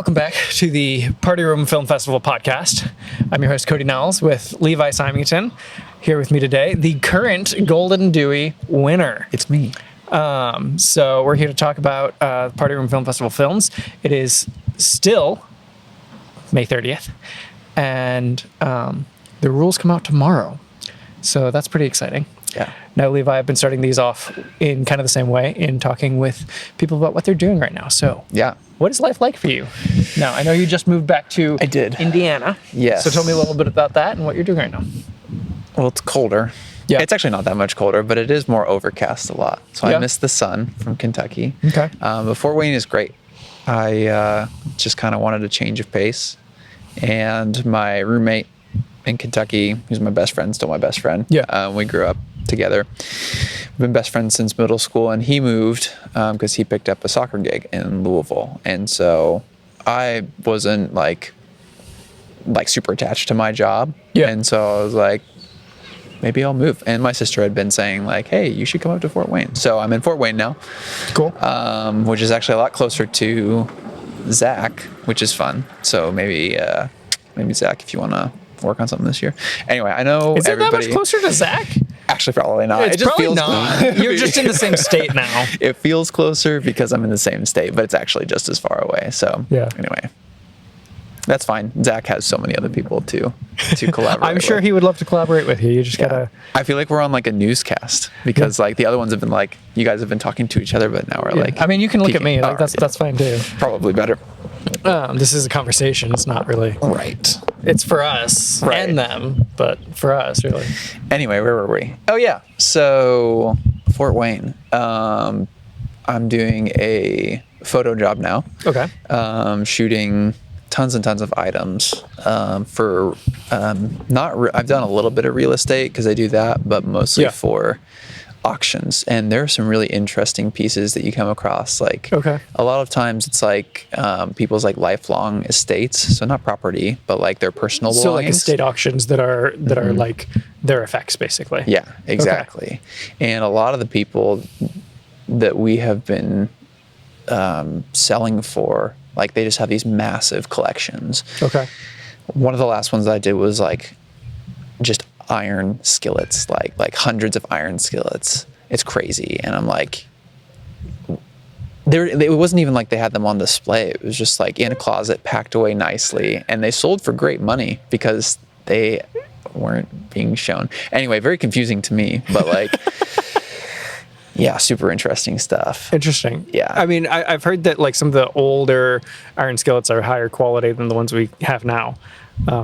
Welcome back to the Party Room Film Festival podcast. I'm your host, Cody Nowles, with Levi Symington. Here with me today, the current Golden Dewey winner. It's me. So we're here to talk about Party Room Film Festival films. It is still May 30th, and the rules come out tomorrow. So that's pretty exciting. Yeah. Now, Levi, I've been starting these off in kind of the same way, in talking with people about what they're doing right now. So, Yeah. what is life like for you? Now, I know you just moved back to I did. Indiana. Yes. So tell me a little bit about that and what you're doing right now. Well, it's colder. Yeah. It's actually not that much colder, but it is more overcast a lot. So Yeah. I miss the sun from Kentucky. Okay. But Fort Wayne is great. I just kind of wanted a change of pace. And my roommate in Kentucky, who's my best friend, still my best friend. Yeah. We grew up together. We've been best friends since middle school, and he moved because he picked up a soccer gig in Louisville. And so I wasn't like super attached to my job. Yeah. And so I was like, maybe I'll move. And my sister had been saying like, hey, you should come up to Fort Wayne. So I'm in Fort Wayne now. Cool. Which is actually a lot closer to Zach, which is fun. So maybe Zach, if you want to work on something this year. Anyway, I know Is it that everybody. much closer to Zach? Actually, probably not. It's it just probably feels not. You're just in the same state now. It feels closer because I'm in the same state, but it's actually just as far away. So Yeah. Anyway, that's fine. Zach has so many other people to collaborate. I'm sure with. he would love to collaborate with you. You just gotta. I feel like we're on like a newscast because like the other ones have been like you guys have been talking to each other, but now we're like. I mean, you can look at me. peeking. Like that's fine too. Probably better. This is a conversation. It's not really. Right. It's for us Right. and them, but for us, really. Anyway, where were we? Oh yeah. So Fort Wayne. I'm doing a photo job now. Okay. Shooting tons and tons of items for I've done a little bit of real estate because I do that, but mostly Yeah. for auctions. And there are some really interesting pieces that you come across. Like Okay. a lot of times it's like people's like lifelong estates, so not property, but like their personal So like belongings. estate auctions that are like their effects, basically. Yeah, exactly. And a lot of the people that we have been selling for, like they just have these massive collections. Okay. One of the last ones that I did was like just iron skillets, like hundreds of iron skillets. It's crazy. And I'm like, it wasn't even like they had them on display. It was just like in a closet, packed away nicely. And they sold for great money because they weren't being shown. Anyway, very confusing to me, but like, yeah, super interesting stuff. Interesting. Yeah. I mean, I've heard that like some of the older iron skillets are higher quality than the ones we have now.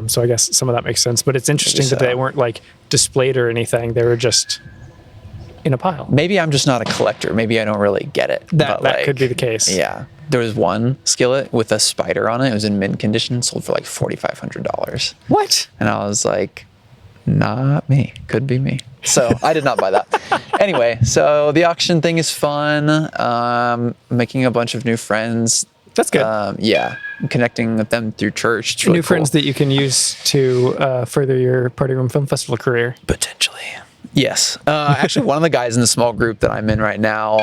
So I guess some of that makes sense. But it's interesting that they weren't like displayed or anything. They were just in a pile. Maybe I'm just not a collector. Maybe I don't really get it. That but could be the case. Yeah. There was one skillet with a spider on it. It was in mint condition, sold for like $4,500. What? And I was like, not me. Could be me. So I did not buy that. Anyway, so the auction thing is fun. Making a bunch of new friends. That's good. Yeah. Connecting with them through church. It's really New cool. friends that you can use to further your Party Room Film Festival career. Potentially. Yes. Actually, one of the guys in the small group that I'm in right now,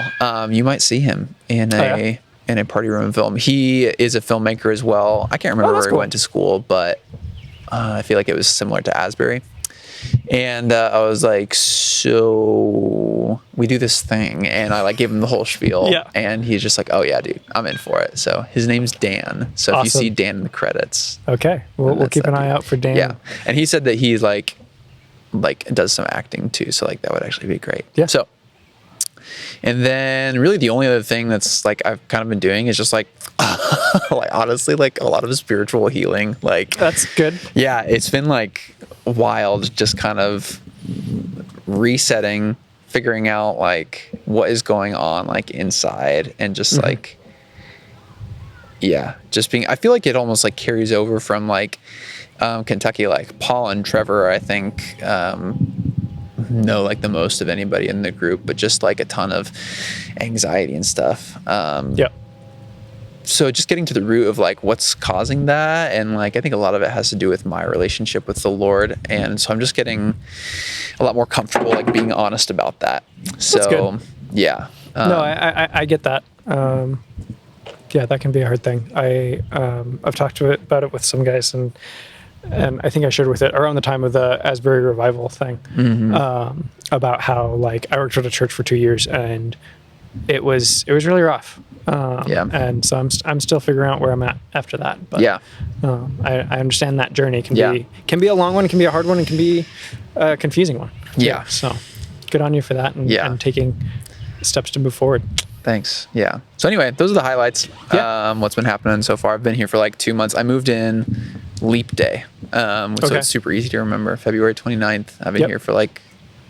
you might see him in a Party Room film. He is a filmmaker as well. I can't remember where he went to school, but I feel like it was similar to Asbury. And I was like, so we do this thing, and I like gave him the whole spiel. Yeah. And he's just like, oh yeah, dude, I'm in for it. So his name's Dan. So if you Awesome. see Dan in the credits, Okay. We'll keep an eye out for Dan. yeah. And he said that he's like does some acting too, so like that would actually be great. Yeah. So, and then really the only other thing that's like I've kind of been doing is just like like honestly like a lot of spiritual healing. Like That's good. yeah, it's been like wild, just kind of resetting, figuring out like what is going on like inside, and just like yeah, just being, I feel like it almost like carries over from like Kentucky. Like Paul and Trevor, I think know like the most of anybody in the group, but just like a ton of anxiety and stuff. Yeah. So just getting to the root of like what's causing that, and like I think a lot of it has to do with my relationship with the Lord, and so I'm just getting a lot more comfortable like being honest about that. So good. yeah. No, I get that. Yeah, that can be a hard thing. I've talked about it with some guys, and I think I shared with it around the time of the Asbury revival thing, about how like I worked at a church for 2 years, and it was really rough. And so I'm still figuring out where I'm at after that. But I understand that journey can be a long one, can be a hard one, and can be a confusing one. Yeah. So good on you for that, and taking steps to move forward. Thanks. Yeah. So anyway, those are the highlights. Yeah. What's been happening so far. I've been here for like 2 months. I moved in leap day. So it's super easy to remember. February 29th. I've been here for like...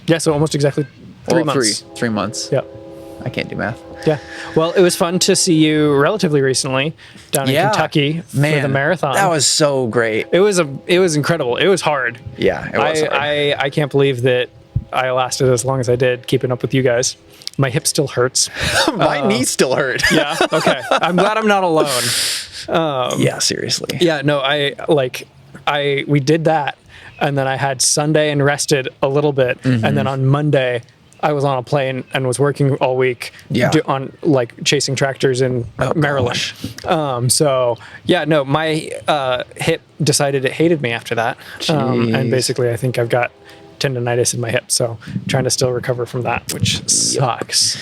Yeah, so almost exactly 3 months. 3 months. Yep. I can't do math. Yeah. Well, it was fun to see you relatively recently down in Kentucky for the marathon. That was so great. It was incredible. It was hard. Yeah, it was hard. I can't believe that I lasted as long as I did keeping up with you guys. My hip still hurts. My knee still hurt. Yeah. Okay. I'm glad I'm not alone. Yeah, seriously. Yeah, no, we did that, and then I had Sunday and rested a little bit, and then on Monday I was on a plane and was working all week on like chasing tractors in Maryland. So yeah, no, my hip decided it hated me after that, and basically I think I've got tendonitis in my hip, so trying to still recover from that, which sucks.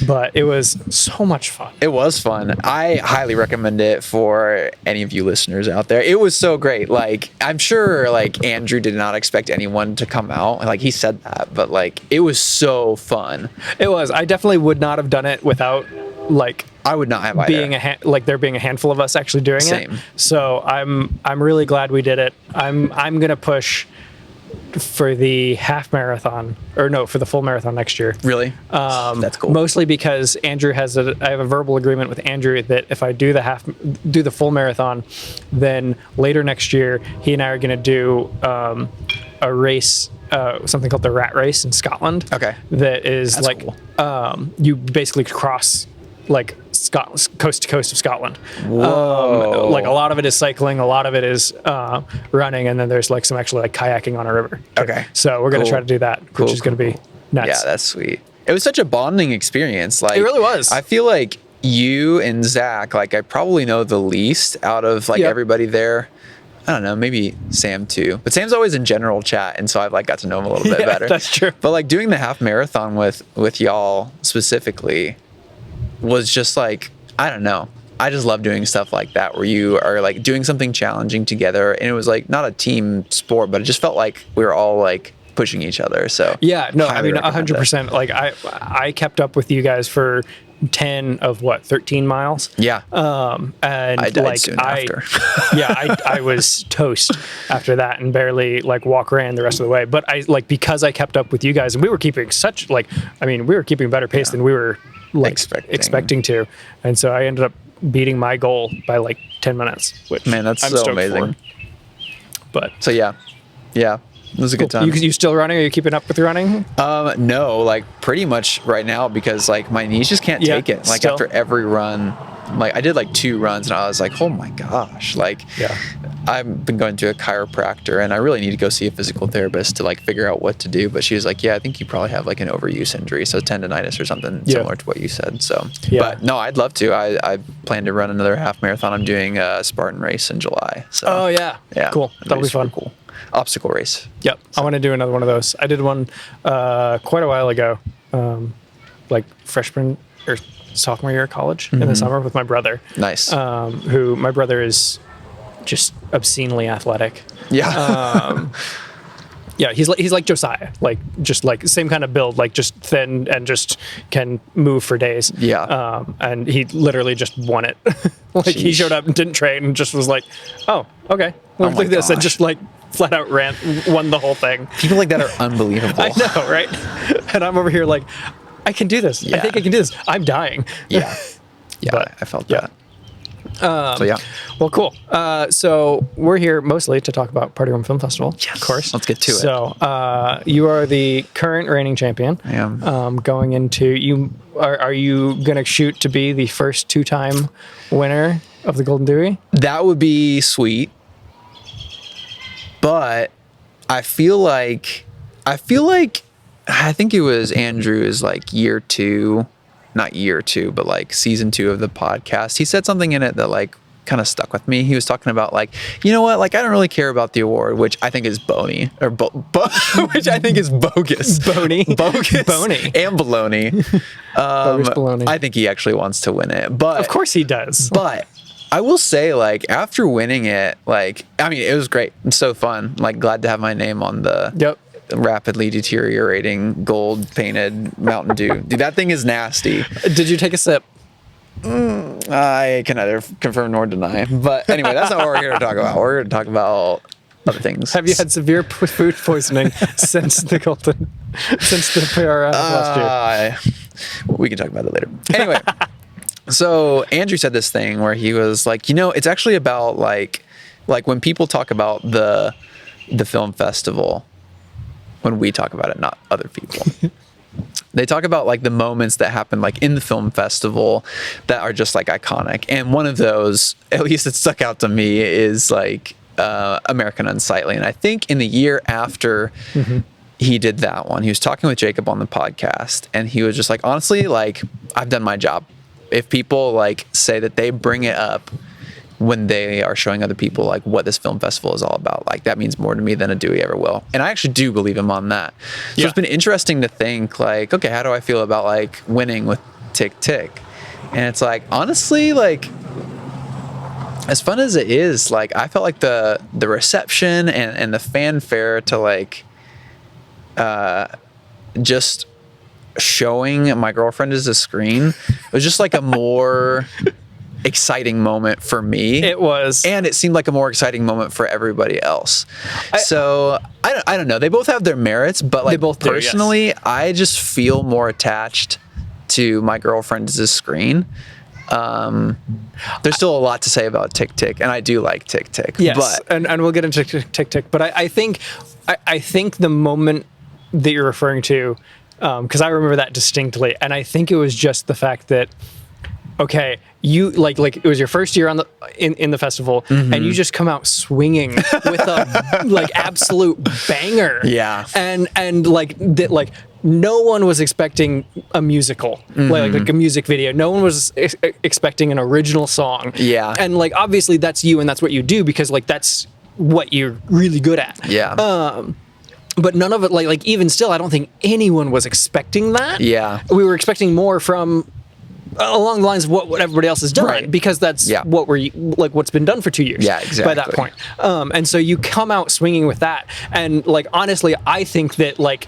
But it was so much fun. It was fun. I highly recommend it for any of you listeners out there. It was so great. Like, I'm sure like Andrew did not expect anyone to come out. Like, he said that, but like it was so fun. It was. I definitely would not have done it without like I would not have either. There being a handful of us actually doing it. So I'm really glad we did it. I'm gonna push for the half marathon, or no, for the full marathon next year. Really? That's cool. Mostly because Andrew I have a verbal agreement with Andrew that if I do the full marathon, then later next year, he and I are going to do a race, something called the Rat Race in Scotland. Okay. That is That's like, cool. You basically cross like coast to coast of Scotland. Whoa. Like a lot of it is cycling, a lot of it is running, and then there's like some actually like kayaking on a river. Okay. So we're gonna try to do that, which is gonna be nuts. Yeah, that's sweet. It was such a bonding experience. Like, it really was. I feel like you and Zach, like I probably know the least out of like everybody there. I don't know, maybe Sam too. But Sam's always in general chat, and so I've like got to know him a little bit better. That's true. But like doing the half marathon with y'all specifically was just like, I don't know. I just love doing stuff like that where you are like doing something challenging together, and it was like not a team sport, but it just felt like we were all like pushing each other. So yeah, no, I mean 100%. Like I kept up with you guys for 10 of 13 miles. Yeah. And I died like soon after. I was toast after that and barely like ran the rest of the way. But I like, because I kept up with you guys, and we were keeping we were keeping better pace than we were like expecting to. And so I ended up beating my goal by like 10 minutes, which that's I'm so stoked amazing. for. But so yeah, it was a good time. You still running? Are you keeping up with running? No, like pretty much right now, because like my knees just can't take it. Like after every run, like I did like 2 runs and I was like, oh my gosh, like I've been going to a chiropractor and I really need to go see a physical therapist to like figure out what to do. But she was like, yeah, I think you probably have like an overuse injury, so tendonitis or something similar to what you said. So, but no, I'd love to. I plan to run another half marathon. I'm doing a Spartan race in July. So yeah, cool. That'll be fun. Cool. Obstacle race. Yep, I want to do another one of those. I did one quite a while ago, like freshman or sophomore year of college in the summer with my brother. Nice. Who my brother is just obscenely athletic. Yeah. Yeah, he's like Josiah, like just like same kind of build, like just thin and just can move for days. Yeah. And he literally just won it. Like he showed up and didn't train and just was like, oh, okay, let's do this, and just like flat out won the whole thing. People like that are unbelievable. I know, right? And I'm over here like, I can do this. I think I can do this. I'm dying. Yeah. Yeah, but, I felt that. So yeah. Well, cool. So we're here mostly to talk about Party Room Film Festival. Yes. Of course. Let's get to it. So you are the current reigning champion. I am. Going into you, are you gonna shoot to be the first 2-time winner of the Golden Dewey? That would be sweet. But I think it was Andrew's like year 2 not year 2, but like season 2 of the podcast, he said something in it that like kind of stuck with me. He was talking about like, you know what, like I don't really care about the award, which I think is bony, or which I think is bogus. Bony. Bogus. Bony. And baloney. Bogus baloney. I think he actually wants to win it. But Of course he does. But I will say, like, after winning it, like, I mean, it was great. It's so fun. Like, glad to have my name on the Yep. rapidly deteriorating gold painted Mountain Dew. Dude, that thing is nasty. Did you take a sip? I can neither confirm nor deny. But anyway, that's not what we're here to talk about. We're here to talk about other things. Have you had severe food poisoning since the PRFFP last year? We can talk about it later. Anyway, so Andrew said this thing where he was like, you know, it's actually about like when people talk about the film festival, when we talk about it, not other people. They talk about like the moments that happen like in the film festival that are just like iconic. And one of those, at least it stuck out to me, is like American Unsightly. And I think in the year after he did that one, he was talking with Jacob on the podcast, and he was just like, honestly, like I've done my job. If people like say that they bring it up when they are showing other people like what this film festival is all about, like that means more to me than a Dewey ever will. And I actually do believe him on that. So it's been interesting to think like, okay, how do I feel about like winning with Tick Tick? And it's like, honestly, like as fun as it is, like I felt like the reception and the fanfare to like just showing My Girlfriend Is a Screen was just like a more exciting moment for me. It was. And it seemed like a more exciting moment for everybody else. So I don't know. They both have their merits, but like both do, personally, yes. I just feel more attached to My Girlfriend Is a Screen. There's still a lot to say about Tick Tick, and I do like Tick Tick. Yes, but and we'll get into Tick Tick. But I think the moment that you're referring to, because I remember that distinctly, and I think it was just the fact that, okay, you like it was your first year on in the festival, and you just come out swinging with a like absolute banger. Yeah, and like that, like no one was expecting a musical, like a music video. No one was expecting an original song. Yeah, and like obviously that's you, and that's what you do because like that's what you're really good at. Yeah. But none of it, like even still, I don't think anyone was expecting that. Yeah, we were expecting more from along the lines of what everybody else has done, right, because that's what we're like what's been done for 2 years. Yeah, exactly. By that point, and so you come out swinging with that, and like honestly, I think that like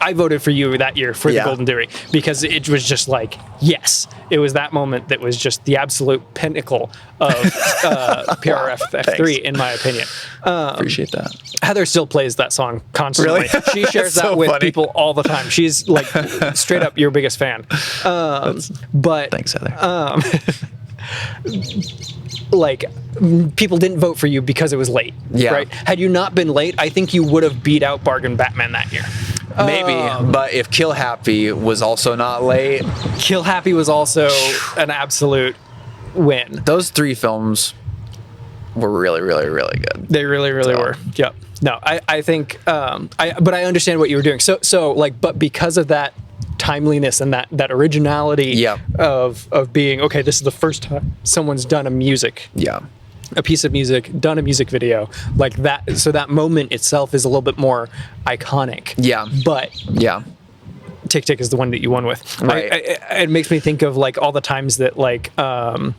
I voted for you that year for the Golden Dewey because it was just like, yes, it was that moment that was just the absolute pinnacle of PRFFP in my opinion. Appreciate that. Heather still plays that song constantly. Really? She shares that so with funny. people all the time. She's like straight up your biggest fan. But thanks, Heather. Like people didn't vote for you because it was late. Yeah. Right? Had you not been late, I think you would have beat out Bargain Batman that year. Maybe, but if Kill Happy was also not late, Kill Happy was also an absolute win. Those 3 films were really, really, really good. They really, really were. Yep. No, I think, but I understand what you were doing. So like, but because of that timeliness and that originality of being, okay, this is the first time someone's done a piece of music, done a music video like that. So that moment itself is a little bit more iconic. Yeah. But Tick Tick is the one that you won with. Right. It makes me think of like all the times that like, Leonardo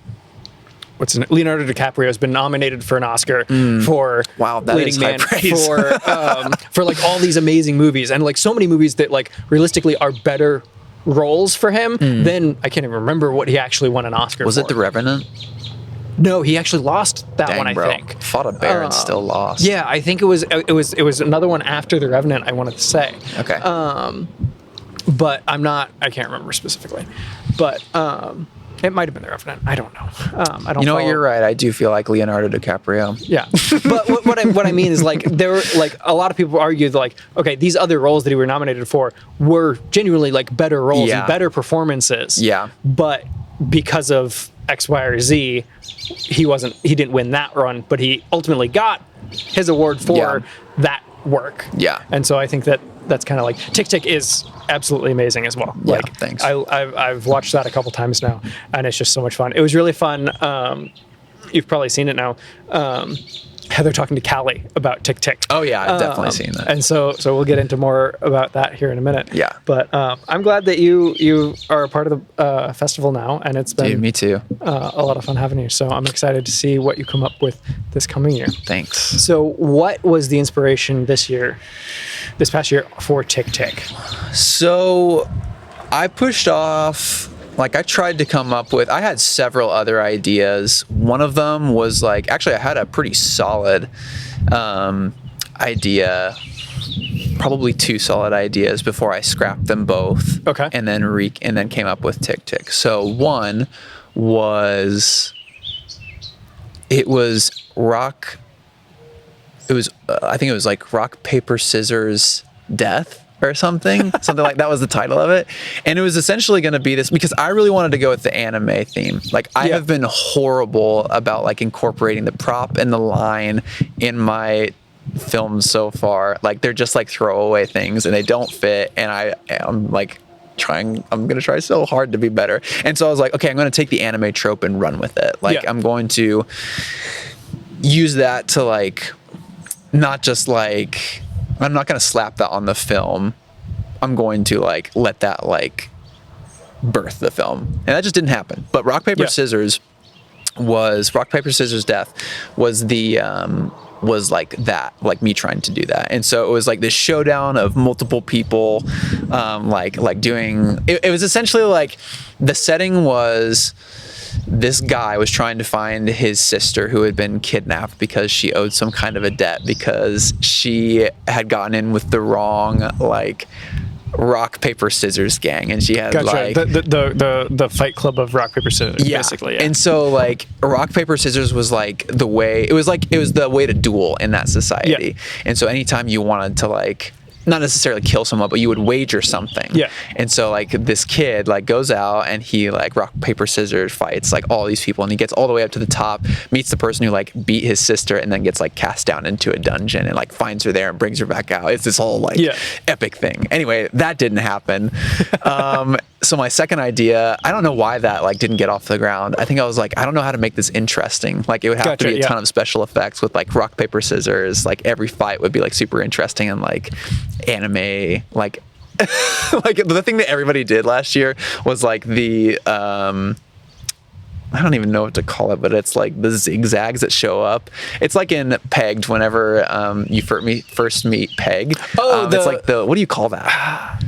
DiCaprio has been nominated for an Oscar for leading man for like all these amazing movies, and like so many movies that like realistically are better roles for him. Then I can't even remember what he actually won an Oscar for. Was it The Revenant? No, he actually lost that Dang, one. I bro. think Fought a bear and still lost. Yeah, I think it was another one after The Revenant. I wanted to say. Okay. But I'm not. I can't remember specifically. But it might have been The Revenant. I don't know. I don't. You know what? You're right. I do feel like Leonardo DiCaprio. Yeah, but what I mean is like there were like a lot of people argued like, okay, these other roles that he were nominated for were genuinely like better roles and better performances. Yeah. But because of X, Y, or Z, he didn't win that run, but he ultimately got his award for that work. Yeah. And so I think that that's kind of like Tick Tick is absolutely amazing as well. Yeah, Like, thanks. I've watched that a couple times now, and it's just so much fun. It was really fun. You've probably seen it now. Heather talking to Callie about Tick Tick. Oh yeah, I've definitely seen that. And so we'll get into more about that here in a minute. Yeah. But I'm glad that you are a part of the festival now, and it's been Dude, me too. a lot of fun having you. So I'm excited to see what you come up with this coming year. Thanks. So what was the inspiration this past year for Tick Tick? So I pushed off, like I tried to come up with, I had several other ideas. One of them was like, actually I had a pretty solid idea, probably two solid ideas before I scrapped them both. Okay. And then came up with Tick Tick. So one was, it was I think it was like rock, paper, scissors, death or something like that was the title of it. And it was essentially going to be this, because I really wanted to go with the anime theme. Like I have been horrible about like incorporating the prop and the line in my films so far. Like they're just like throwaway things and they don't fit. And I'm like I'm going to try so hard to be better. And so I was like, okay, I'm going to take the anime trope and run with it. Like I'm going to use that to like, not just like, I'm not going to slap that on the film. I'm going to like let that like birth the film. And that just didn't happen. But rock, paper, scissors death was the was like that, like me trying to do that. And so it was like this showdown of multiple people like doing it was essentially like the setting was this guy was trying to find his sister who had been kidnapped because she owed some kind of a debt because she had gotten in with the wrong like rock, paper, scissors gang, and she had like the Fight Club of rock, paper, scissors, basically. And so like rock, paper, scissors was like the way, it was the way to duel in that society. And so anytime you wanted to like not necessarily kill someone, but you would wager something. And so like this kid like goes out and he like rock, paper, scissors fights like all these people, and he gets all the way up to the top, meets the person who like beat his sister, and then gets like cast down into a dungeon and like finds her there and brings her back out. It's this whole like epic thing. Anyway, that didn't happen. So my second idea, I don't know why that like didn't get off the ground. I think I was like, I don't know how to make this interesting. Like it would have to be a ton of special effects with like rock, paper, scissors. Like every fight would be like super interesting and like anime, like like the thing that everybody did last year was like the I don't even know what to call it, but it's like the zigzags that show up. It's like in Pegged whenever you first meet Peg. It's like the, what do you call that?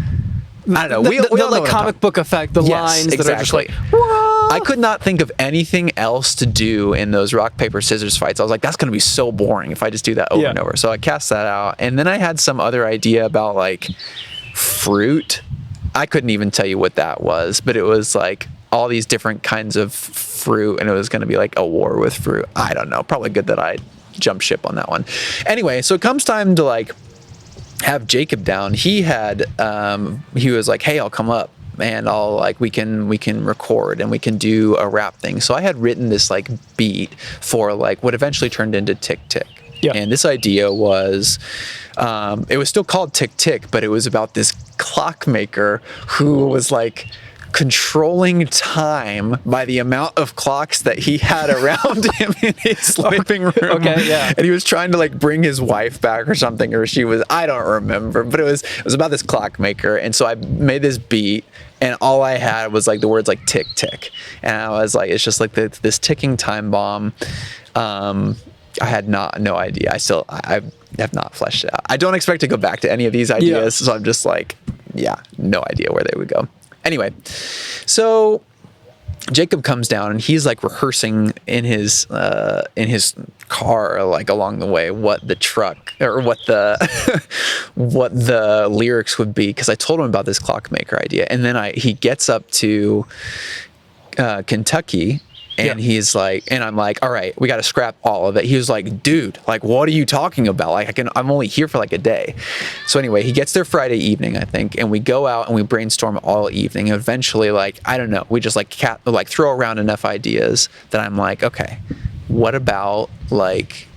I don't know. The like comic book effect, the lines that are just like, whoa. I could not think of anything else to do in those rock, paper, scissors fights. I was like, that's going to be so boring if I just do that over and over. So I cast that out. And then I had some other idea about like fruit. I couldn't even tell you what that was, but it was like all these different kinds of fruit, and it was going to be like a war with fruit. I don't know. Probably good that I jumped ship on that one. Anyway, so it comes time to like have Jacob down. He had he was like, hey, I'll come up and I'll like we can record and we can do a rap thing. So I had written this like beat for like what eventually turned into Tick Tick. And this idea was it was still called Tick Tick, but it was about this clockmaker who was like controlling time by the amount of clocks that he had around him in his living room. And he was trying to like bring his wife back or something, or she was, I don't remember, but it was about this clockmaker. And so I made this beat, and all I had was like the words like tick tick, and I was like, it's just like this ticking time bomb. I had no idea. I have not fleshed it out. I don't expect to go back to any of these ideas, so I'm just like, no idea where they would go. Anyway, so Jacob comes down and he's like rehearsing in his car, like along the way, what the truck or what the what the lyrics would be, because I told him about this clockmaker idea, and then he gets up to Kentucky. And he's like, and I'm like, all right, we got to scrap all of it. He was like, dude, like, what are you talking about? Like, I'm only here for like a day. So anyway, he gets there Friday evening, I think, and we go out and we brainstorm all evening. And eventually, like, I don't know, we just like throw around enough ideas that I'm like, okay, what about like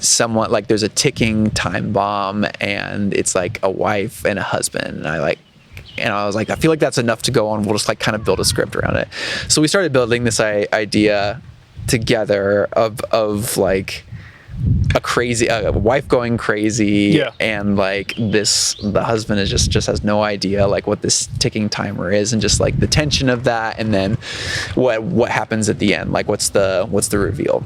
someone like there's a ticking time bomb and it's like a wife and a husband. And I was like, I feel like that's enough to go on. We'll just like kind of build a script around it. So we started building this idea together of like a wife going crazy, and like the husband is just has no idea like what this ticking timer is, and just like the tension of that, and then what happens at the end, like what's the reveal.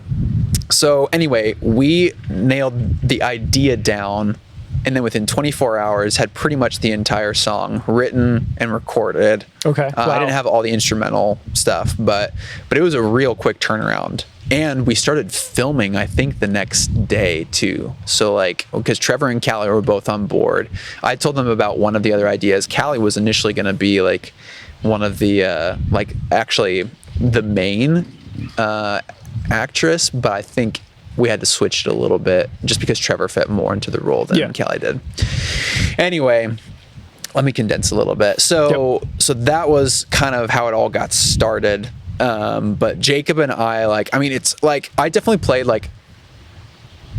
So anyway, we nailed the idea down, and then within 24 hours had pretty much the entire song written and recorded. Okay. Wow. I didn't have all the instrumental stuff, but it was a real quick turnaround. And we started filming, I think, the next day too. So like, because Trevor and Callie were both on board. I told them about one of the other ideas. Callie was initially going to be like one of the, like actually the main actress, but I think we had to switch it a little bit just because Trevor fit more into the role than Callie did. Anyway, let me condense a little bit. So that was kind of how it all got started. But Jacob and I, like, I mean, it's like, I definitely played like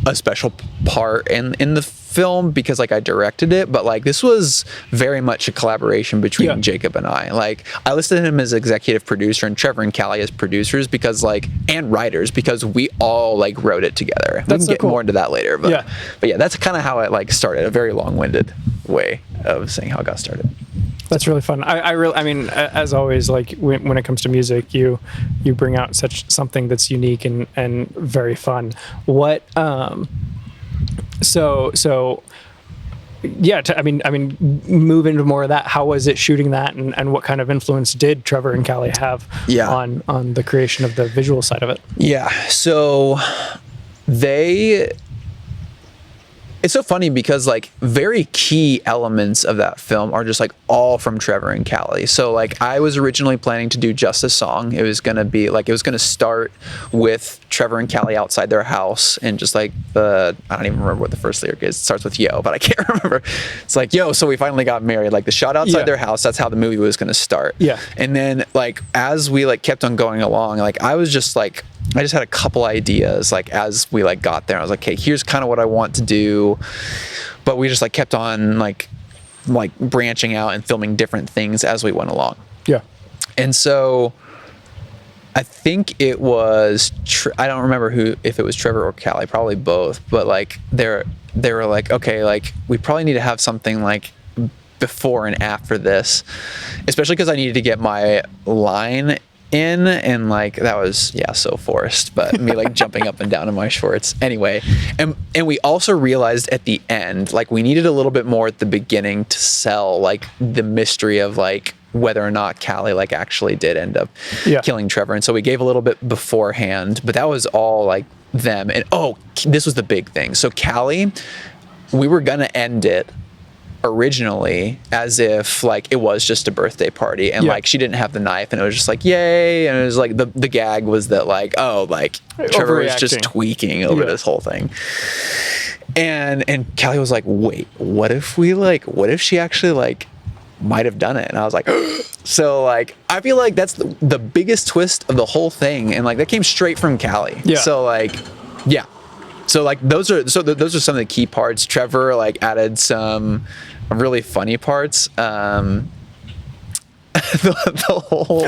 a special part in the film because like I directed it, but like this was very much a collaboration between Jacob and I. Like I listed him as executive producer and Trevor and Callie as producers because like, and writers, because we all like wrote it together. We can get more into that later, but yeah, that's kind of how it like started. A very long-winded way of saying how it got started. That's really fun. I mean, as always, like when it comes to music, you bring out something that's unique and very fun. What, I mean, move into more of that. How was it shooting that, and what kind of influence did Trevor and Callie have on the creation of the visual side of it? Yeah. So it's so funny because like very key elements of that film are just like all from Trevor and Callie. So like I was originally planning to do just a song. It was going to start with Trevor and Callie outside their house, and just like I don't even remember what the first lyric is. It starts with yo, but I can't remember. It's like, yo, so we finally got married. Like the shot outside their house, that's how the movie was going to start. Yeah. And then like as we like kept on going along, like I just had a couple ideas like as we like got there. I was like, okay, here's kind of what I want to do, but we just like kept on like branching out and filming different things as we went along. Yeah. And so I think it was I don't remember if it was Trevor or Callie, probably both, but like they were like, okay, like we probably need to have something like before and after this, especially because I needed to get my line in, and like that was so forced, but me like jumping up and down in my shorts anyway. And we also realized at the end like we needed a little bit more at the beginning to sell like the mystery of like whether or not Callie like actually did end up killing Trevor. And so we gave a little bit beforehand, but that was all like them. And this was the big thing. So Callie, we were gonna end it originally as if like it was just a birthday party, and like she didn't have the knife, and it was just like yay, and it was like the gag was that like, oh, like Trevor was just tweaking over this whole thing. And Callie was like, wait, what if she actually like might have done it? And I was like so like I feel like that's the biggest twist of the whole thing, and like that came straight from Callie. So like so like those are some of the key parts. Trevor like added some really funny parts. The whole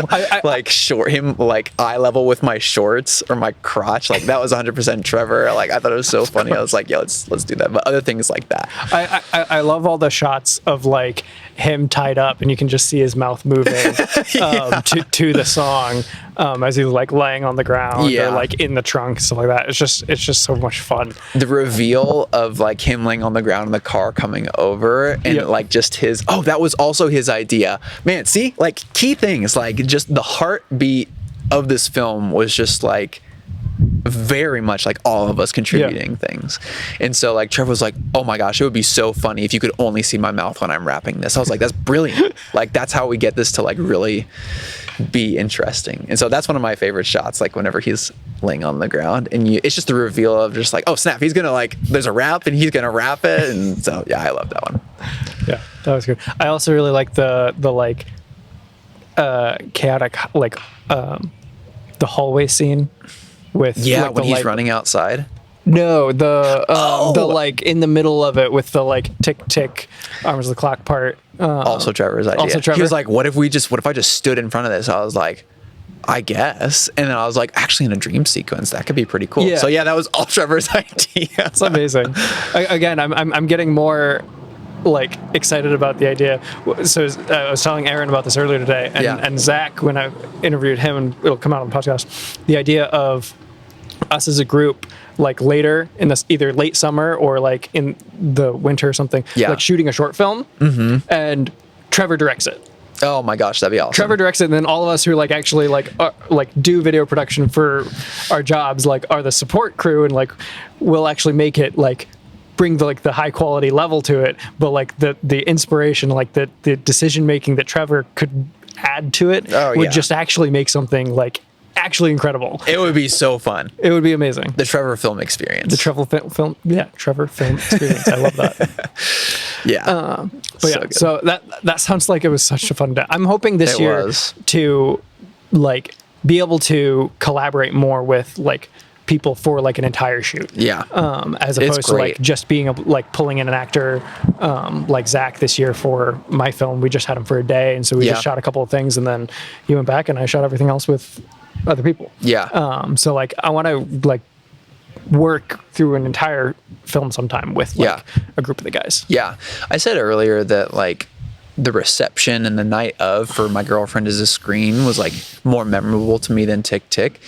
him like eye level with my shorts or my crotch, like that was 100% Trevor. Like I thought it was so funny. I was like, yeah, let's do that. But other things like that. I love all the shots of like him tied up, and you can just see his mouth moving to the song as he's like laying on the ground or like in the trunk, stuff like that. It's just so much fun. The reveal of like him laying on the ground in the car coming over, and like just that was also his idea. Man, see, like key things, like just the heartbeat of this film was just like very much like all of us contributing things. And so like Trevor was like, oh my gosh, it would be so funny if you could only see my mouth when I'm rapping this. I was like, that's brilliant. Like that's how we get this to like really be interesting. And so that's one of my favorite shots, like whenever he's laying on the ground, and it's just the reveal of just like, oh snap, he's gonna like, there's a rap and he's gonna rap it. And so I love that one. Yeah, that was good. I also really like the like chaotic like the hallway scene with when he's running outside. No, the Oh! like in the middle of it with the like tick tick arms of the clock part. Also Trevor's idea. also Trevor. He was like, what if I just stood in front of this? I was like, I guess. And then I was like, actually in a dream sequence, that could be pretty cool. Yeah. So yeah, that was all Trevor's idea. It's amazing. Again, I'm getting more like excited about the idea. So I was telling Aaron about this earlier today, and, Yeah. and Zach, when I interviewed him, and it'll come out on the podcast, the idea of us as a group, like later in this, either late summer or like in the winter or something, Yeah. like shooting a short film, and Trevor directs it. Oh my gosh, that'd be awesome. Trevor directs it, and then all of us who like actually like do video production for our jobs like are the support crew, and like we'll actually make it like bring the high quality level to it, but like the inspiration, like the decision making that Trevor could add to it would just actually make something like actually incredible. It would be so fun. It would be amazing. The Trevor film experience. The Trevor film, yeah, Trevor film experience. I love that. Yeah. But yeah, good. so that sounds like it was such a fun day. I'm hoping this It year was. to like be able to collaborate more with like people for like an entire shoot. Yeah. As opposed to like great. just being like pulling in an actor, like Zach this year for my film. We just had him for a day, and so we Yeah. just shot a couple of things, and then he went back, and I shot everything else with other people. Yeah. So like I want to like work through an entire film sometime with like a group of the guys. Yeah. I said earlier that like the reception and the night of for My Girlfriend Is a Screen was like more memorable to me than Tick Tick.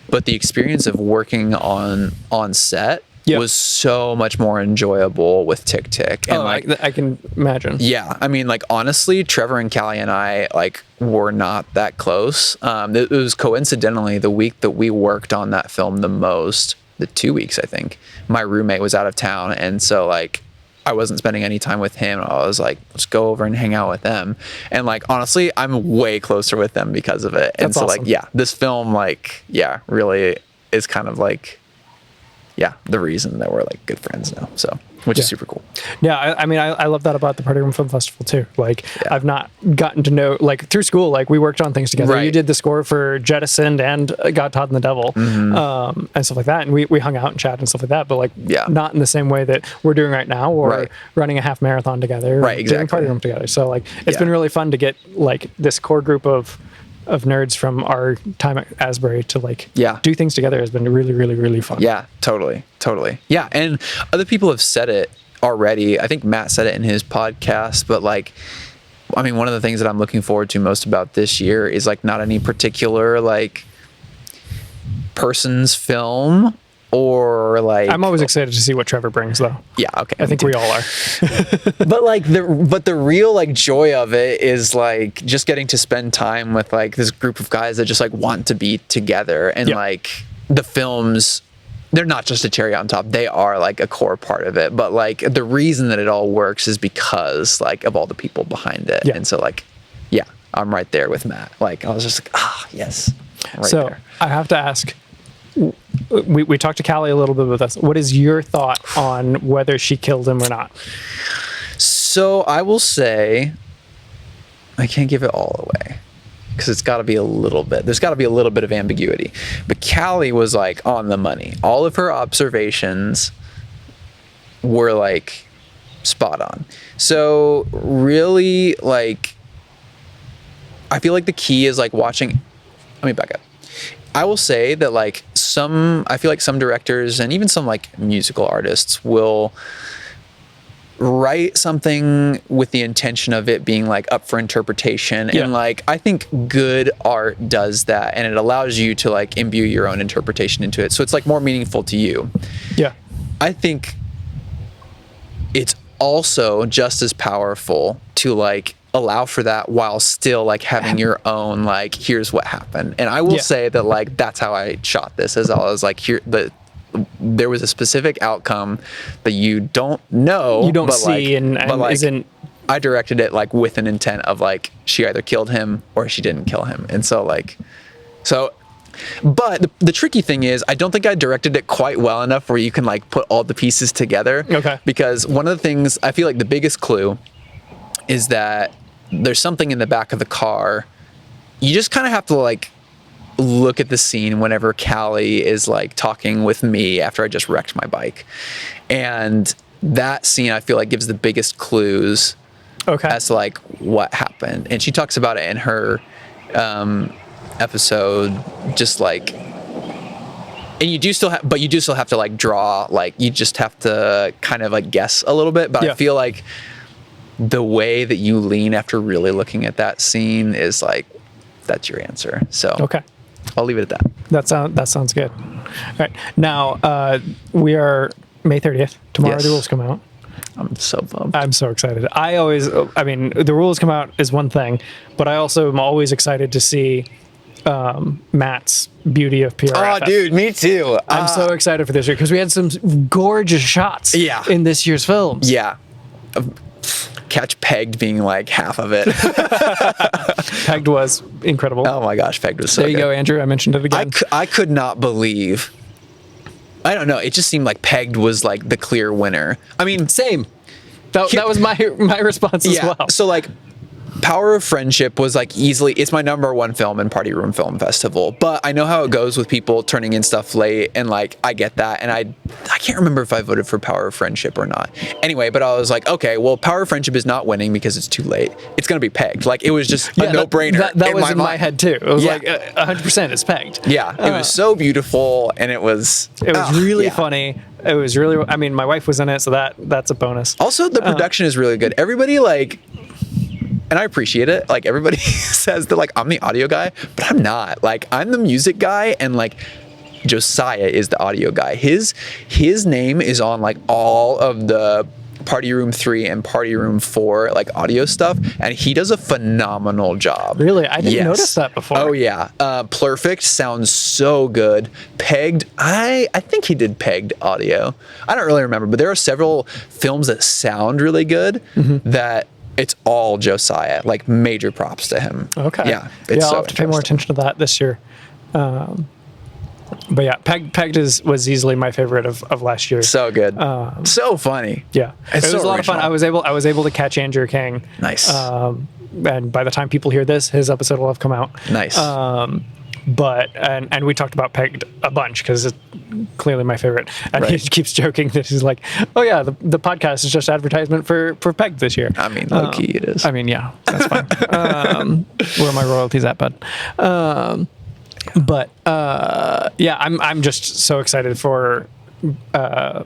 But the experience of working on set was so much more enjoyable with Tick Tick. And I can imagine. yeah, I mean, like honestly, Trevor and Callie and I like were not that close. It was coincidentally the week that we worked on that film the most, the 2 weeks I think. My roommate was out of town, and so like I wasn't spending any time with him. I was like, let's go over and hang out with them. And like honestly, I'm way closer with them because of it. And That's so awesome. like this film like really is kind of like the reason that we're like good friends now. So which is super cool. Yeah, I mean, I love that about the Party Room Film Festival too. Like, I've not gotten to know, like, through school, like, we worked on things together. Right. You did the score for Jettisoned and God, Todd, and the Devil, and stuff like that. And we hung out and chatted and stuff like that, but like, not in the same way that we're doing right now, or running a half marathon together, Right, doing Party Room together. So like, it's been really fun to get like this core group of nerds from our time at Asbury to like do things together has been really, really, really fun. Yeah, totally. Yeah, and other people have said it already. I think Matt said it in his podcast, but like, I mean, one of the things that I'm looking forward to most about this year is like not any particular like person's film, or like I'm always excited to see what Trevor brings though. Yeah, okay. I think we all are. But like the real like joy of it is like just getting to spend time with like this group of guys that just like want to be together, and like the films, they're not just a cherry on top, they are like a core part of it. But like the reason that it all works is because like of all the people behind it. And so like I'm right there with Matt. Like I was just like, yes, right so there. I have to ask, we talked to Callie a little bit with us. What is your thought on whether she killed him or not? So I will say, I can't give it all away because it's got to be a little bit. There's got to be a little bit of ambiguity. But Callie was like on the money. All of her observations were like spot on. So really, like, I feel like the key is like watching. Let me back up. I will say that like I feel like some directors and even some like musical artists will write something with the intention of it being like up for interpretation. And like, I think good art does that, and it allows you to like imbue your own interpretation into it. So it's like more meaningful to you. Yeah. I think it's also just as powerful to like allow for that while still like having your own like, here's what happened. And I will say that like that's how I shot this, as I was like, there was a specific outcome that you don't know, you don't see, and like, isn't. I directed it like with an intent of like she either killed him or she didn't kill him. And so like but the tricky thing is, I don't think I directed it quite well enough where you can like put all the pieces together. Okay. Because one of the things, I feel like the biggest clue is that there's something in the back of the car. You just kind of have to like look at the scene whenever Callie is like talking with me after I just wrecked my bike. And that scene I feel like gives the biggest clues as to like what happened. And she talks about it in her episode, just like, and you do still have to like draw, like you just have to kind of like guess a little bit. But I feel like the way that you lean after really looking at that scene is like, that's your answer. So I'll leave it at that. That sounds good. All right. Now we are May 30th. Tomorrow the rules come out. I'm so pumped. I'm so excited. I mean, the rules come out is one thing, but I also am always excited to see Matt's beauty of PRFF. Oh, dude, me too. I'm so excited for this year because we had some gorgeous shots in this year's films. Yeah. Catch Pegged being like half of it. Pegged was incredible. Oh my gosh, Pegged was so good. There you go, Andrew. I mentioned it again. I could not believe. I don't know. It just seemed like Pegged was like the clear winner. I mean, same. That was my response as well. So like, Power of Friendship was like it's my #1 film in Party Room Film Festival. But I know how it goes with people turning in stuff late, and like I get that, and I can't remember if I voted for Power of Friendship or not. Anyway, but I was like, okay, well, Power of Friendship is not winning because it's too late. It's gonna be Pegged. Like it was just a no-brainer. That was in my head too. It was like 100% it's Pegged. Yeah, it was so beautiful, and it was really funny. It was really. I mean, my wife was in it, so that's a bonus. Also, the production is really good. Everybody like. And I appreciate it. Like everybody says that like I'm the audio guy, but I'm not. Like I'm the music guy, and like Josiah is the audio guy. His name is on like all of the Party Room 3 and Party Room 4 like audio stuff, and he does a phenomenal job. Really? I didn't notice that before. Oh yeah. Perfect sounds so good. Pegged, I think he did Pegged audio. I don't really remember, but there are several films that sound really good that it's all Josiah. Like major props to him. Okay. Yeah. I'll have to pay more attention to that this year. But yeah, Pegged was easily my favorite of last year. So good. So funny. Yeah. It was a lot of fun. I was able to catch Andrew King. Nice. And by the time people hear this, his episode will have come out. Nice. But we talked about Pegged a bunch because it's clearly my favorite. And he keeps joking that he's like, "Oh yeah, the podcast is just advertisement for Pegged this year." I mean, low key it is. I mean, yeah, that's fine. Where are my royalties at, bud? But I'm just so excited for Perv.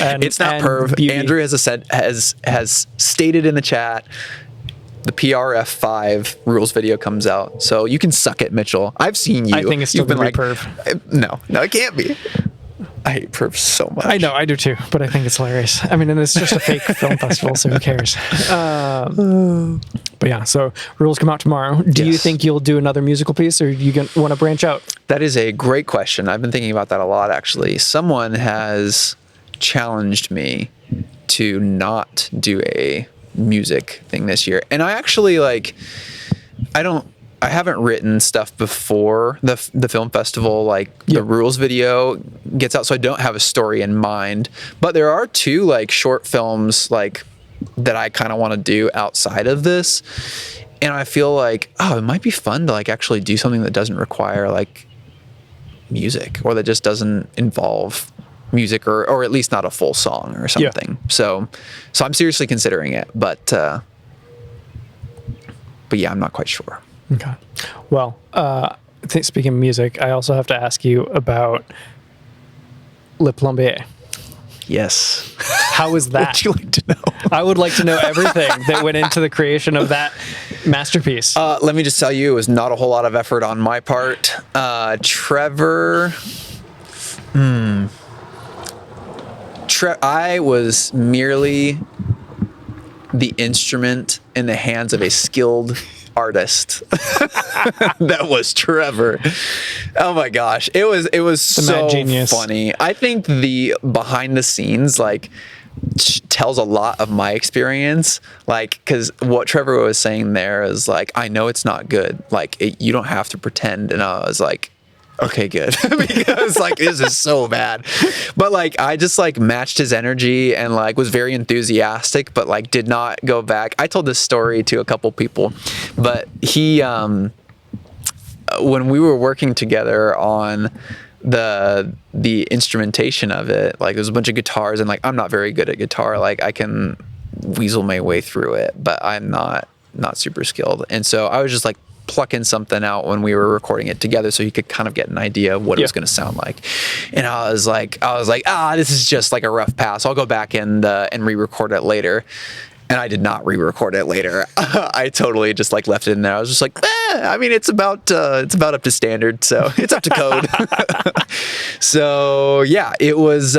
And it's not Perv. Beauty. Andrew has stated in the chat. The PRF5 rules video comes out, so you can suck it, Mitchell. I've seen you. I think it's still been like Perv. No, it can't be. I hate Perv so much. I know, I do too, but I think it's hilarious. I mean, and it's just a fake film festival, so who cares? But yeah, so rules come out tomorrow. Do you think you'll do another musical piece, or you want to branch out? That is a great question. I've been thinking about that a lot, actually. Someone has challenged me to not do a music thing this year, and I actually I haven't written stuff before the film festival, like the rules video gets out, so I don't have a story in mind, but there are 2 like short films like that I kind of want to do outside of this, and I feel like it might be fun to like actually do something that doesn't require like music, or that just doesn't involve music, or at least not a full song or something. So I'm seriously considering it, but yeah, I'm not quite sure. Okay. Well, speaking of music, I also have to ask you about Le Plombier. Yes. How was that? Would you like to know? I would like to know everything that went into the creation of that masterpiece. Let me just tell you, it was not a whole lot of effort on my part. Trevor... I was merely the instrument in the hands of a skilled artist. That was Trevor. Oh my gosh, it was so funny. I think the behind the scenes like tells a lot of my experience, like, because what Trevor was saying there is like, I know it's not good, like you don't have to pretend. And I was like, okay, good. Because like this is so bad. But like I just like matched his energy and like was very enthusiastic, but like did not go back. I told this story to a couple people, but he when we were working together on the instrumentation of it, like there's a bunch of guitars, and like I'm not very good at guitar. Like I can weasel my way through it, but I'm not super skilled. And so I was just like plucking something out when we were recording it together so he could kind of get an idea of what it was going to sound like. And I was like, this is just like a rough pass. I'll go back and re-record it later. And I did not re-record it later. I totally just like left it in there. I was just like, I mean, it's about up to standard, so it's up to code. So yeah, it was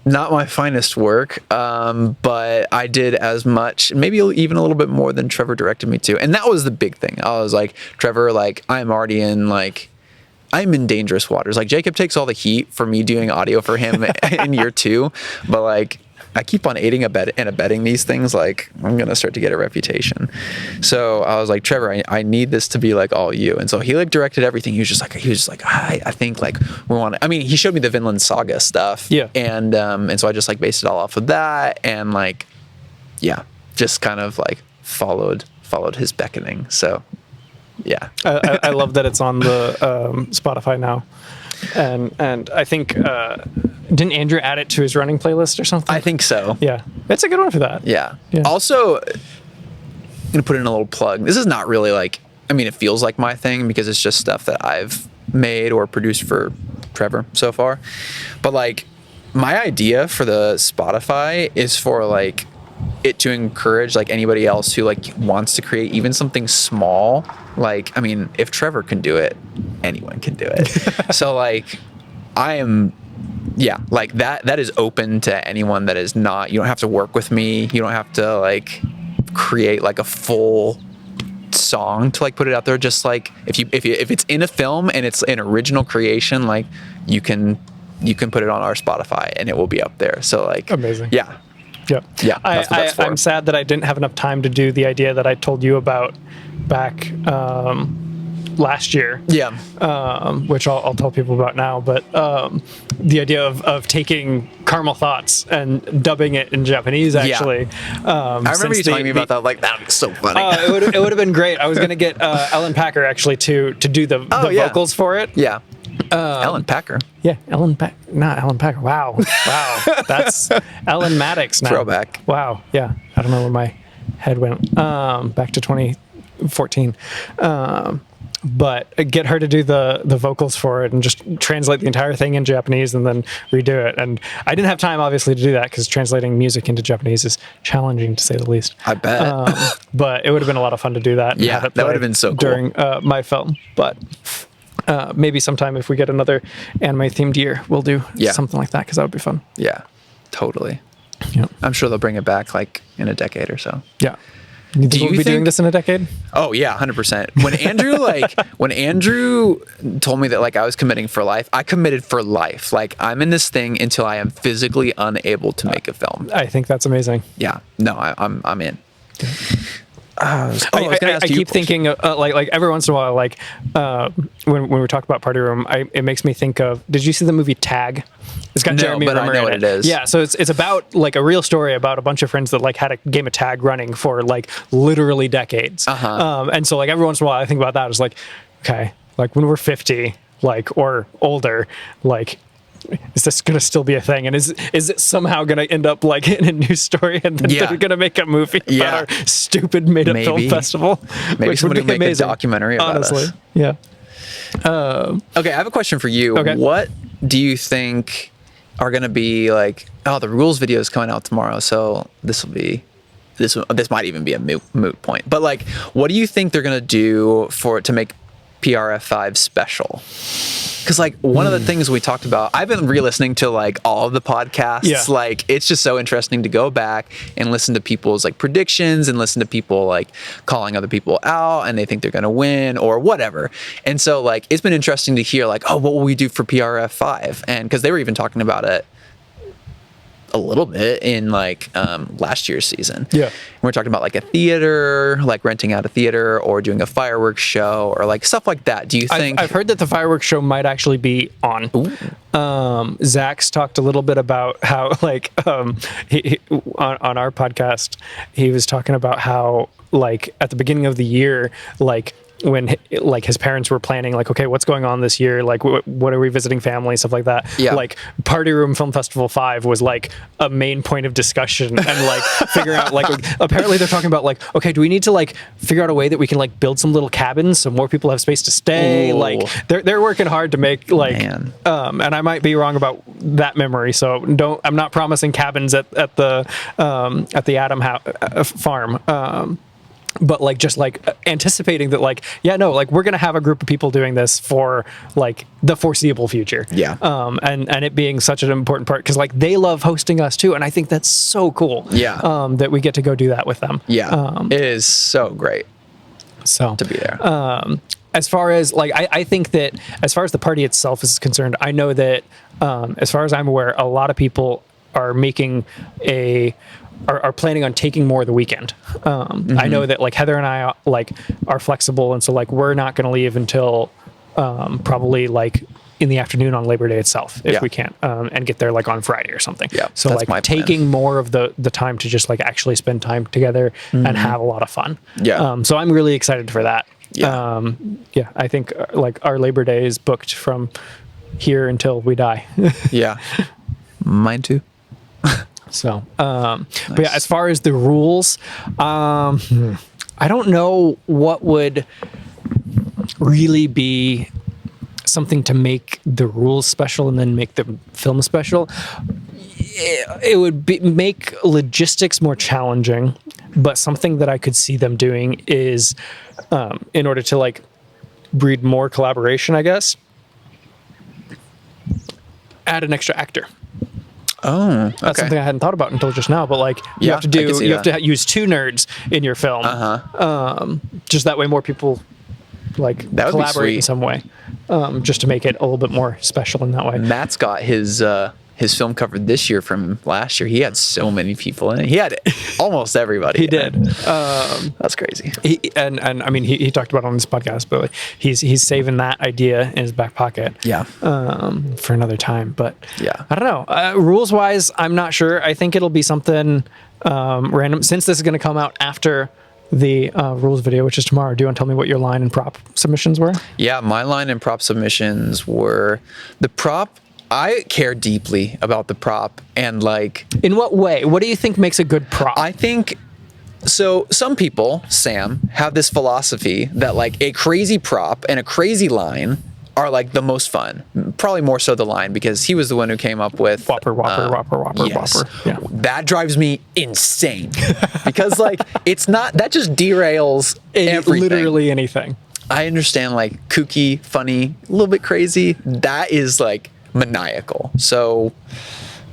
not my finest work, but I did as much, maybe even a little bit more than Trevor directed me to. And that was the big thing. I was like, Trevor, like I'm in dangerous waters. Like Jacob takes all the heat for me doing audio for him in year 2, but like I keep on aiding and abetting these things. Like I'm going to start to get a reputation. So I was like, Trevor, I need this to be like all you. And so he like directed everything. He was just like, I think like we want to, I mean, he showed me the Vinland Saga stuff. Yeah. And so I just like based it all off of that. And like, yeah, just kind of like followed his beckoning. So yeah. I love that it's on the Spotify now. And I think didn't Andrew add it to his running playlist or something? I think so. Yeah, it's a good one for that. Yeah. Also, I'm gonna put in a little plug. This is not really like, I mean, it feels like my thing because it's just stuff that I've made or produced for Trevor so far. But like, my idea for the Spotify is for like it to encourage like anybody else who like wants to create even something small. Like, I mean, if Trevor can do it, anyone can do it. So like like that is open to anyone that is not, you don't have to work with me. You don't have to like create like a full song to like put it out there. Just like if it's in a film and it's an original creation, like you can put it on our Spotify and it will be up there. So like amazing. Yeah. Yeah. Yeah. I'm sad that I didn't have enough time to do the idea that I told you about back last year. Yeah. Which I'll tell people about now. But the idea of taking Caramel Thoughts and dubbing it in Japanese, actually. I remember you telling me about that. Like, that would be so funny. It would have been great. I was going to get Ellen Packer actually to do the vocals for it. Yeah. Ellen Packer. Yeah, not Ellen Packer. Wow. That's Ellen Maddox now. Throwback. Wow. Yeah. I don't know where my head went. Back to 2014. But get her to do the vocals for it and just translate the entire thing in Japanese and then redo it. And I didn't have time, obviously, to do that because translating music into Japanese is challenging, to say the least. I bet. But it would have been a lot of fun to do that. Yeah, that would have been so cool. During my film. But maybe sometime if we get another anime-themed year, we'll do something like that because that would be fun. Yeah, totally. Yeah. I'm sure they'll bring it back like in a decade or so. Yeah. Do you be doing this in a decade? Oh yeah, 100%. When Andrew told me that like I was committing for life, I committed for life. Like I'm in this thing until I am physically unable to make a film. I think that's amazing. Yeah. No, I'm in. I keep thinking like every once in a while, like when we talk about Party Room, it makes me think of. Did you see the movie Tag? It's got Jeremy Renner I know what it is. Yeah, so it's about like a real story about a bunch of friends that like had a game of tag running for like literally decades. And so like every once in a while, I think about that. It's like, okay, like when we're 50, like or older, like. Is this gonna still be a thing? And is it somehow gonna end up like in a news story and then they're gonna make a movie about our stupid made up film festival? Maybe somebody will make a documentary about us. Yeah. Okay, I have a question for you. Okay. What do you think are gonna be like? Oh, the rules video is coming out tomorrow, so this might even be a moot point. But like, what do you think they're gonna do to make PRF5 special? Because like one of the things we talked about, I've been re-listening to like all of the podcasts. Yeah. Like it's just so interesting to go back and listen to people's like predictions and listen to people like calling other people out and they think they're gonna win or whatever. And so like it's been interesting to hear like, oh, what will we do for PRF5? And because they were even talking about it a little bit in like last year's season. Yeah. We're talking about like a theater, like renting out a theater or doing a fireworks show or like stuff like that. Do you think? I've heard that the fireworks show might actually be on. Zach's talked a little bit about how like he on our podcast, he was talking about how like at the beginning of the year, like when like his parents were planning like, okay, what's going on this year, like what are we visiting family, stuff like that. Yeah. Like Party Room Film Festival 5 was like a main point of discussion and like figuring out like apparently they're talking about like, okay, do we need to like figure out a way that we can like build some little cabins so more people have space to stay. Ooh. Like they're working hard to make like Man. and I might be wrong about that memory, so I'm not promising cabins at the Adam farm. But like just like anticipating that like, yeah, no, like we're gonna have a group of people doing this for like the foreseeable future. Yeah. And it being such an important part because like they love hosting us too, and I think that's so cool. Yeah. That we get to go do that with them. Yeah. It is so great So to be there. as far as like, I think that as far as the party itself is concerned, I know that as far as I'm aware, a lot of people are making are planning on taking more of the weekend. I know that like Heather and I like are flexible, and so like we're not going to leave until probably like in the afternoon on Labor Day itself if we can't, and get there like on Friday or something. Yeah, so that's like my plan. taking more of the time to just like actually spend time together and have a lot of fun. Yeah. So I'm really excited for that. Yeah. Yeah, I think like our Labor Day is booked from here until we die. Yeah. Mine too. So, but yeah, as far as the rules, I don't know what would really be something to make the rules special and then make the film special. It would make logistics more challenging, but something that I could see them doing is, in order to like breed more collaboration, I guess, add an extra actor. Oh, okay. That's something I hadn't thought about until just now. But like, you Yeah, have to I can see have to use two nerds in your film. Just that way, more people like That would be collaborate in sweet. some way, just to make it a little bit more special in that way. Matt's got his film covered this year from last year. He had so many people in it. He had almost everybody. He in did. it. That's crazy. And I mean, he talked about it on this podcast, but he's saving that idea in his back pocket. Yeah. For another time. But Yeah. I don't know. Rules wise, I'm not sure. I think it'll be something random since this is going to come out after the rules video, which is tomorrow. Do you want to tell me what your line and prop submissions were? Yeah, my line and prop submissions were the prop. I care deeply about the prop and like In what way? What do you think makes a good prop? I think so. Some people, Sam, have this philosophy that like a crazy prop and a crazy line are like the most fun. Probably more so the line because he was the one who came up with Whopper. yes. Yeah. That drives me insane because like it's not that just derails everything. Literally anything. I understand like kooky, funny, a little bit crazy. That is like maniacal. So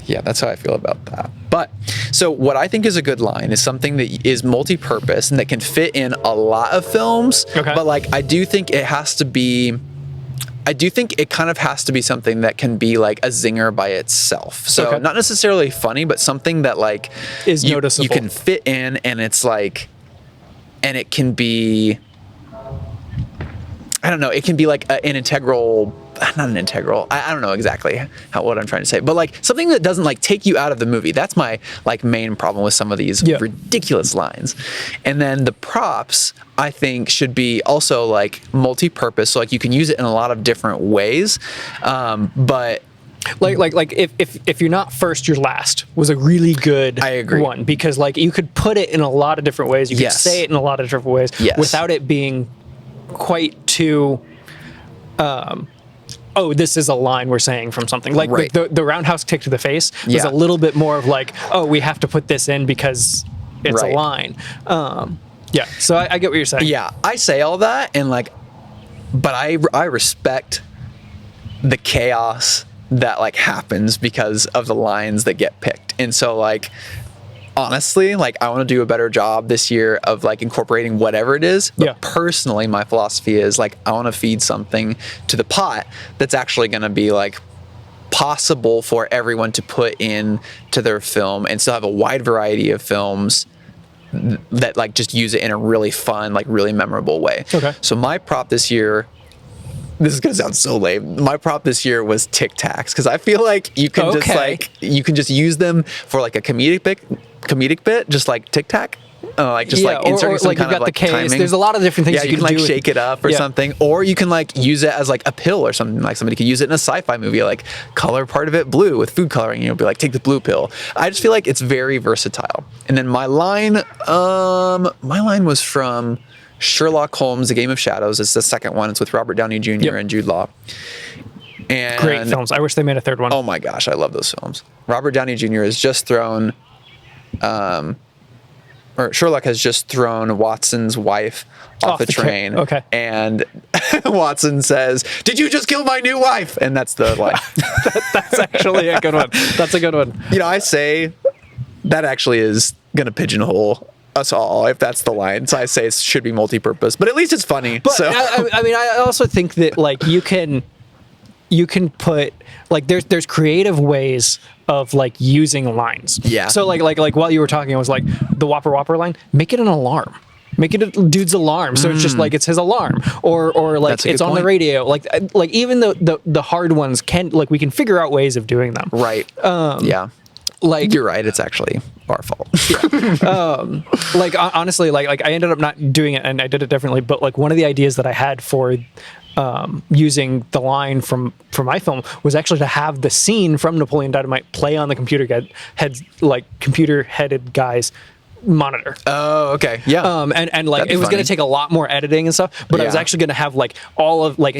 yeah, that's how I feel about that. But so what I think is a good line is something that is multi-purpose and that can fit in a lot of films. Okay. But like I do think it kind of has to be something that can be like a zinger by itself. So Okay. not necessarily funny, but something that like Is you noticeable. can fit in and it's like, and it can be, I don't know, it can be like an integral, not an integral, I don't know exactly what I'm trying to say, but like something that doesn't like take you out of the movie. That's my like main problem with some of these Yeah. ridiculous lines. And then the props, I think, should be also like multi-purpose. So like you can use it in a lot of different ways. But Like if you're not first, you're last was a really good I agree. one because like you could put it in a lot of different ways. You could Yes. say it in a lot of different ways Yes. without it being quite too oh, this is a line we're saying from something. Like Right. the roundhouse kick to the face was Yeah. a little bit more of like, oh, we have to put this in because it's Right. a line. Yeah, so I get what you're saying. yeah, I say all that and like, but I respect the chaos that like happens because of the lines that get picked. And so like, honestly, like I want to do a better job this year of like incorporating whatever it is. But Yeah. personally, my philosophy is like I want to feed something to the pot that's actually going to be like possible for everyone to put in to their film and still have a wide variety of films that like just use it in a really fun, like really memorable way. Okay. So my prop this year, this is gonna sound so lame. My prop this year was Tic Tacs, because I feel like you can just use them for like a comedic bit, just like Tic Tac. Like just like inserting some like kind you've of got like the case. timing. There's a lot of different things you can like do shake it up or something, or you can like use it as like a pill or something. Like somebody could use it in a sci-fi movie, like color part of it blue with food coloring, and you'll be like, take the blue pill. I just feel like it's very versatile. And then my line was from Sherlock Holmes: The Game of Shadows. It's the second one. It's with Robert Downey Jr. and Jude Law. And great films. I wish they made a third one. Oh my gosh, I love those films. Robert Downey Jr. has just thrown, or Sherlock has just thrown Watson's wife off a train. Okay. And Watson says, "Did you just kill my new wife?" And that's the line. That's actually a good one. That's a good one. You know, I say that actually is going to pigeonhole us all if that's the line. So I say it should be multi-purpose, but at least it's funny. But so I mean, I also think that like you can put like there's creative ways of like using lines. Yeah. So like while you were talking, I was like, the Whopper Whopper line, make it an alarm. Make it a dude's alarm. So it's just like it's his alarm, or like That's a it's good on point. the radio. Like even the hard ones can, like, we can figure out ways of doing them. right. Yeah. Like You're right. It's actually our fault. like honestly, like I ended up not doing it, and I did it differently. But like one of the ideas that I had for using the line from my film was actually to have the scene from Napoleon Dynamite play on the computer headed guy's monitor. Oh, okay. Yeah. And like That'd be it was going funny. to take a lot more editing and stuff, but I was Yeah. actually going to have like all of like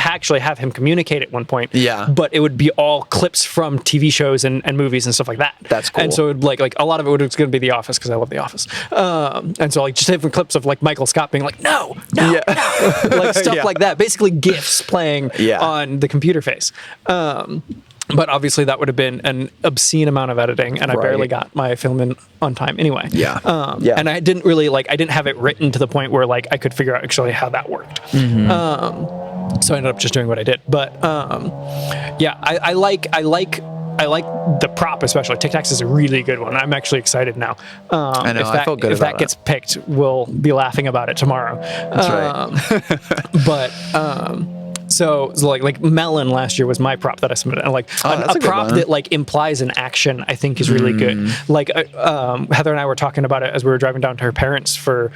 actually have him communicate at one point. Yeah. But it would be all clips from TV shows and movies and stuff like that. That's cool. And so it would like a lot of it was going to be The Office, because I love The Office. And so like just different clips of like Michael Scott being like, no, Yeah. like stuff Yeah. like that. Basically GIFs playing Yeah. on the computer face. But obviously that would have been an obscene amount of editing, and I barely Right. got my film in on time anyway. Yeah. And I didn't really I didn't have it written to the point where like I could figure out actually how that worked. So I ended up just doing what I did. But yeah, I like the prop, especially. Tic Tacs is a really good one. I'm actually excited now. I know. I felt good if about that gets picked, we'll be laughing about it tomorrow. That's right. But so like Melon last year was my prop that I submitted, and like that's a a good prop one. that like implies an action, I think is really good. Like Heather and I were talking about it as we were driving down to her parents for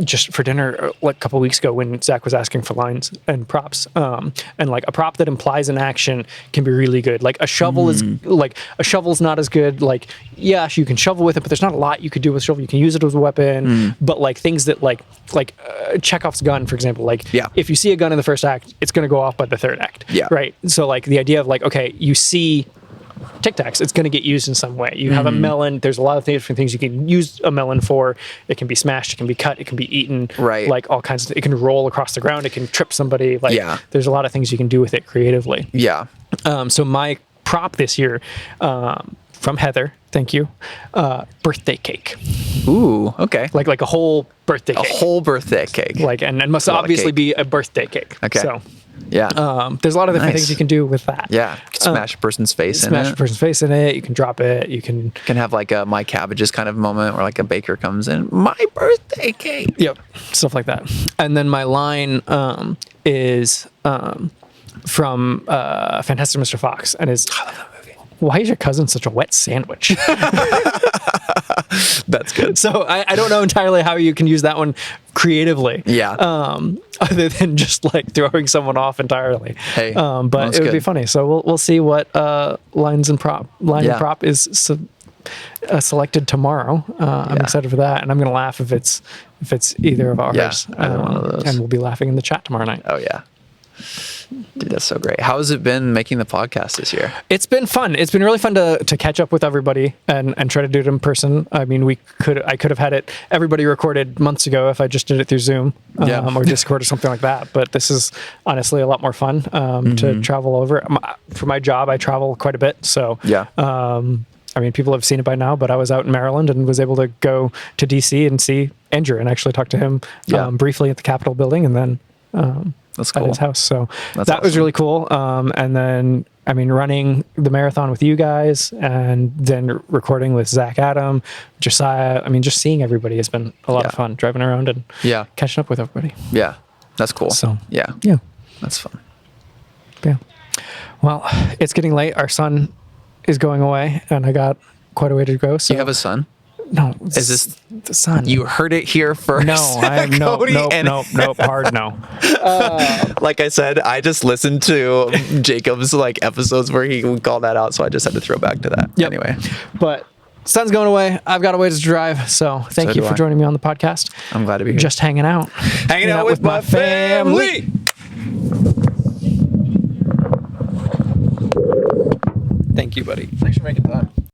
just for dinner like a couple weeks ago, when Zach was asking for lines and props. And like a prop that implies an action can be really good. Like a shovel is like a shovel's not as good. Like, yeah, you can shovel with it, but there's not a lot you could do with a shovel. You can use it as a weapon, but like things that like Chekhov's gun, for example, like Yeah. if you see a gun in the first act, it's going to go off by the third act. Yeah. Right. So like the idea of like, okay, you see Tic Tacs, it's going to get used in some way. You have a melon. There's a lot of different things you can use a melon for. It can be smashed. It can be cut. It can be eaten. Right. Like all kinds of. It can roll across the ground. It can trip somebody. Like Yeah. there's a lot of things you can do with it creatively. Yeah. So my prop this year, from Heather, thank you, birthday cake. Ooh. Okay. Like a whole birthday A cake. whole birthday cake. Like and must a lot of obviously cake. be a birthday cake. Okay. So Yeah. there's a lot of different Nice. things you can do with that. Yeah. Smash a person's face in Smash it. a person's face in it. You can drop it. You can. Can have like a my cabbages kind of moment where like a baker comes in, my birthday cake. Yep, stuff like that. And then my line is from Fantastic Mr. Fox, and is, why is your cousin such a wet sandwich? That's good. So I don't know entirely how you can use that one creatively. Yeah. Other than just like throwing someone off entirely. Hey, but that's it would be good. funny. So we'll see what line and prop is selected tomorrow. I'm Yeah. excited for that, and I'm gonna laugh if it's either of ours. Yeah, either one of those. And we'll be laughing in the chat tomorrow night. Oh yeah. Dude, that's so great. How has it been making the podcast this year? It's been fun. It's been really fun to catch up with everybody and try to do it in person. I mean, I could have had it everybody recorded months ago if I just did it through Zoom or Discord or something like that. But this is honestly a lot more fun to travel over. For my job, I travel quite a bit. So Yeah. I mean, people have seen it by now, but I was out in Maryland and was able to go to DC and see Andrew and actually talk to him briefly at the Capitol building, and then That's at cool. his house. So That's that was awesome. really cool. And then, I mean, running the marathon with you guys and then recording with Zach, Adam, Josiah. I mean, just seeing everybody has been a lot of Yeah. fun, driving around and Yeah. catching up with everybody. Yeah. That's cool. So, yeah. yeah. That's fun. Yeah. Well, it's getting late. Our son is going away and I got quite a way to go. So You have a son? no, Is this the son? You heard it here first. No, I am Cody, and- nope, hard no. Like I said, I just listened to Jacob's like episodes where he would call that out, so I just had to throw back to that. Yep. Anyway, But son's going away. I've got a way to drive. So thank So you do for I. joining me on the podcast. I'm glad to be here. Just hanging out. hanging out with my family. Thank you, buddy. Thanks for making time.